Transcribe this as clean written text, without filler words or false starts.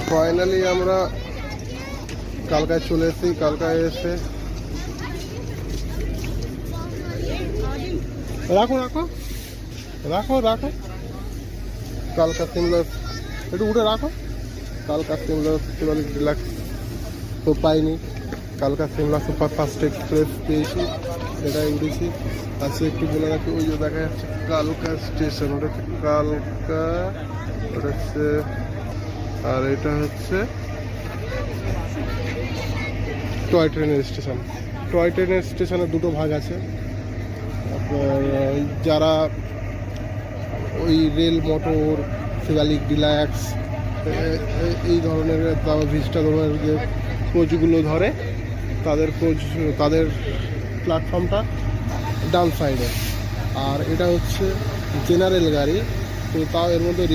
Finally আমরা কালকায় চলে এসেছি। কালকায় এসে রাখো রাখো রাখো রাখো কালকা সিমলা একটু উঠে রাখো। কালকা সিমলা ফেস্টিভ্যাল ডিলাক্স তো পাইনি, কালকা সিমলা সুপারফাস্ট এক্সপ্রেস পেয়েছি, সেটাই উঠেছি। আজকে একটু বলে রাখি, ওই যে দেখা যাচ্ছে কালকা স্টেশন, ওটা হচ্ছে কালকা, ওটা হচ্ছে, আর এটা হচ্ছে টয় ট্রেনের স্টেশন। টয় ট্রেনের স্টেশনে দুটো ভাগ আছে। আপনার যারা ওই রেল মোটর, শিবালিক ডিলাক্স এই ধরনের ভিস্টা ধরনের যে কোচগুলো ধরে, তাদের কোচ, তাদের প্ল্যাটফর্মটা ডান সাইডে। আর এটা হচ্ছে জেনারেল গাড়ি, তো তাও এর মধ্যে